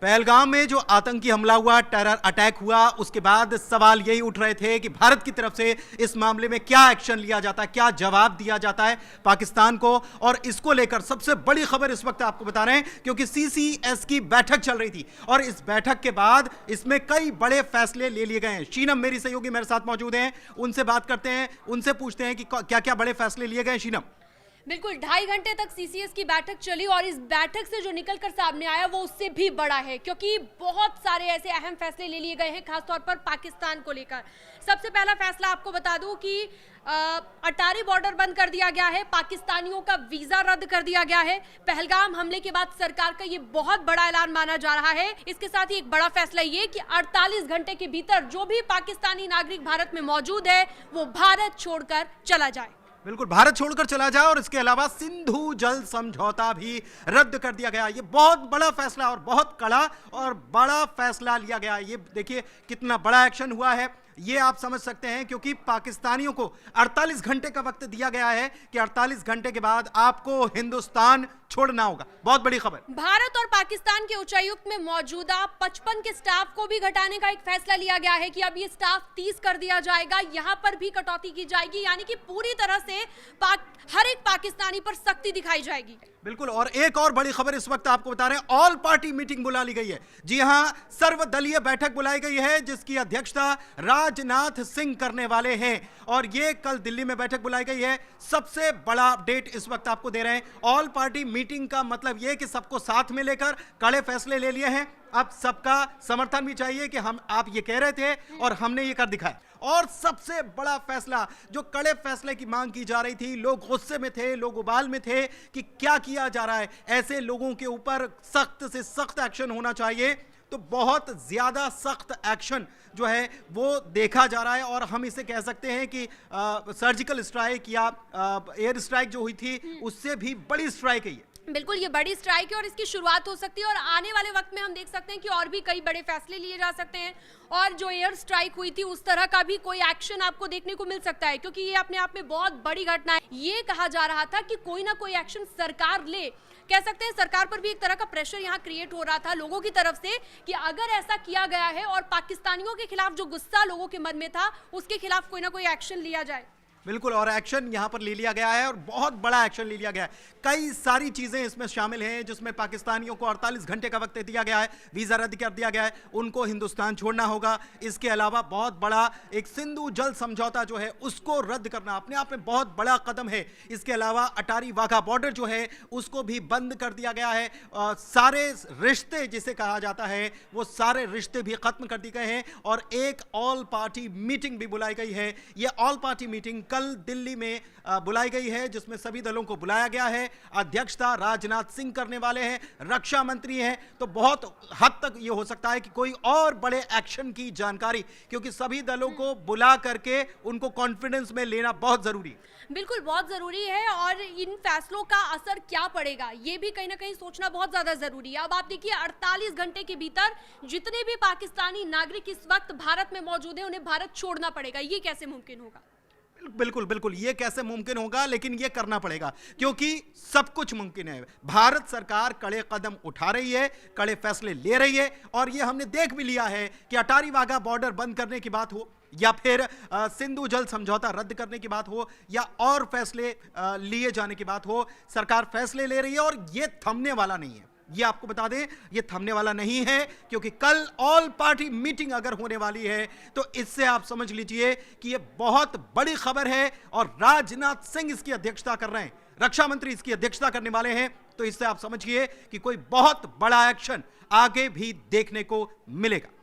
पहलगाम में जो आतंकी हमला हुआ, टेरर अटैक हुआ, उसके बाद सवाल यही उठ रहे थे कि भारत की तरफ से इस मामले में क्या एक्शन लिया जाता है, क्या जवाब दिया जाता है पाकिस्तान को। और इसको लेकर सबसे बड़ी खबर इस वक्त आपको बता रहे हैं, क्योंकि सीसीएस की बैठक चल रही थी और इस बैठक के बाद इसमें कई बड़े फैसले ले लिए गए हैं। शीनम मेरी सहयोगी मेरे साथ मौजूद हैं, उनसे बात करते हैं, उनसे पूछते हैं कि क्या क्या बड़े फैसले लिए गए। शीनम, बिल्कुल 2.5 घंटे तक सीसीएस की बैठक चली और इस बैठक से जो निकलकर सामने आया वो उससे भी बड़ा है, क्योंकि बहुत सारे ऐसे अहम फैसले ले लिए गए हैं, खासतौर पर पाकिस्तान को लेकर। सबसे पहला फैसला आपको बता दूं कि अटारी बॉर्डर बंद कर दिया गया है, पाकिस्तानियों का वीजा रद्द कर दिया गया है। पहलगाम हमले के बाद सरकार का ये बहुत बड़ा ऐलान माना जा रहा है। इसके साथ ही एक बड़ा फैसला ये कि 48 घंटे के भीतर जो भी पाकिस्तानी नागरिक भारत में मौजूद है वो भारत छोड़कर चला जाए। बिल्कुल, भारत छोड़कर चला जाए। और इसके अलावा सिंधु जल समझौता भी रद्द कर दिया गया। ये बहुत बड़ा फैसला और बहुत कड़ा और बड़ा फैसला लिया गया। ये देखिए कितना बड़ा एक्शन हुआ है, ये आप समझ सकते हैं, क्योंकि पाकिस्तानियों को 48 घंटे का वक्त दिया गया है कि 48 घंटे के बाद आपको हिंदुस्तान छोड़ना होगा। बहुत बड़ी खबर। भारत और पाकिस्तान के उच्चायुक्त में मौजूदा 55 के स्टाफ को भी घटाने का एक फैसला लिया गया है कि अब ये स्टाफ 30 कर दिया जाएगा। यहां पर भी कटौती की जाएगी, यानी कि पूरी तरह से हर एक पाकिस्तानी पर सख्ती दिखाई जाएगी। बिल्कुल, और एक और बड़ी खबर इस वक्त आपको बता रहे हैं, ऑल पार्टी मीटिंग बुला ली गई है। जी हां, सर्वदलीय बैठक बुलाई गई है जिसकी अध्यक्षता राजनाथ सिंह करने वाले हैं और ये कल दिल्ली में बैठक बुलाई गई है। सबसे बड़ा अपडेट इस वक्त आपको दे रहे हैं। ऑल पार्टी मीटिंग का मतलब यह कि सबको साथ में लेकर कड़े फैसले ले लिए हैं। अब सबका समर्थन भी चाहिए कि आप ये कह रहे थे और हमने ये कर दिखाया। और सबसे बड़ा फैसला, जो कड़े फैसले की मांग की जा रही थी, लोग गुस्से में थे, लोग उबाल में थे कि क्या किया जा रहा है, ऐसे लोगों के ऊपर सख्त से सख्त एक्शन होना चाहिए। तो बहुत ज्यादा सख्त एक्शन जो है वो देखा जा रहा है और हम इसे कह सकते हैं कि सर्जिकल स्ट्राइक या एयर स्ट्राइक जो हुई थी उससे भी बड़ी स्ट्राइक है ये। बिल्कुल, ये बड़ी स्ट्राइक है और इसकी शुरुआत हो सकती है और आने वाले वक्त में हम देख सकते हैं कि और भी कई बड़े फैसले लिए जा सकते हैं और जो एयर स्ट्राइक हुई थी उस तरह का भी कोई एक्शन आपको देखने को मिल सकता है, क्योंकि ये अपने आप में बहुत बड़ी घटना है। ये कहा जा रहा था कि कोई ना कोई एक्शन सरकार ले, कह सकते हैं सरकार पर भी एक तरह का प्रेशर यहाँ क्रिएट हो रहा था लोगों की तरफ से कि अगर ऐसा किया गया है और पाकिस्तानियों के खिलाफ जो गुस्सा लोगों के मन में था उसके खिलाफ कोई ना कोई एक्शन लिया जाए। बिल्कुल, और एक्शन यहां पर ले लिया गया है और बहुत बड़ा एक्शन ले लिया गया है। कई सारी चीजें इसमें शामिल हैं जिसमें पाकिस्तानियों को 48 घंटे का वक्त दिया गया है, वीजा रद्द कर दिया गया है, उनको हिंदुस्तान छोड़ना होगा। इसके अलावा बहुत बड़ा एक सिंधु जल समझौता जो है उसको रद्द करना अपने आप में बहुत बड़ा कदम है। इसके अलावा अटारी वाघा बॉर्डर जो है उसको भी बंद कर दिया गया है। सारे रिश्ते जिसे कहा जाता है वो सारे रिश्ते भी खत्म कर दिए गए हैं और एक ऑल पार्टी मीटिंग भी बुलाई गई है। ये ऑल पार्टी मीटिंग कल दिल्ली में बुलाई गई है जिसमें सभी दलों को बुलाया गया है। अध्यक्षता राजनाथ सिंह करने वाले हैं, रक्षा मंत्री हैं। तो बहुत हद तक ये हो सकता है कि कोई और बड़े एक्शन की जानकारी, क्योंकि सभी दलों को बुला करके उनको कॉन्फिडेंस में लेना बहुत जरूरी है। बिल्कुल, बहुत जरूरी है और इन फैसलों का असर क्या पड़ेगा ये भी कहीं ना कहीं सोचना बहुत ज्यादा जरूरी है। अब आप देखिए 48 घंटे के भीतर जितने भी पाकिस्तानी नागरिक इस वक्त भारत में मौजूद है उन्हें भारत छोड़ना पड़ेगा। ये कैसे मुमकिन होगा? बिल्कुल बिल्कुल, ये कैसे मुमकिन होगा, लेकिन ये करना पड़ेगा क्योंकि सब कुछ मुमकिन है। भारत सरकार कड़े कदम उठा रही है, कड़े फैसले ले रही है और ये हमने देख भी लिया है कि अटारी वाघा बॉर्डर बंद करने की बात हो या फिर सिंधु जल समझौता रद्द करने की बात हो या और फैसले लिए जाने की बात हो, सरकार फैसले ले रही है और ये थमने वाला नहीं है। ये आपको बता दें, ये थमने वाला नहीं है क्योंकि कल ऑल पार्टी मीटिंग अगर होने वाली है तो इससे आप समझ लीजिए कि ये बहुत बड़ी खबर है और राजनाथ सिंह इसकी अध्यक्षता कर रहे हैं, रक्षा मंत्री इसकी अध्यक्षता करने वाले हैं। तो इससे आप समझिए कि कोई बहुत बड़ा एक्शन आगे भी देखने को मिलेगा।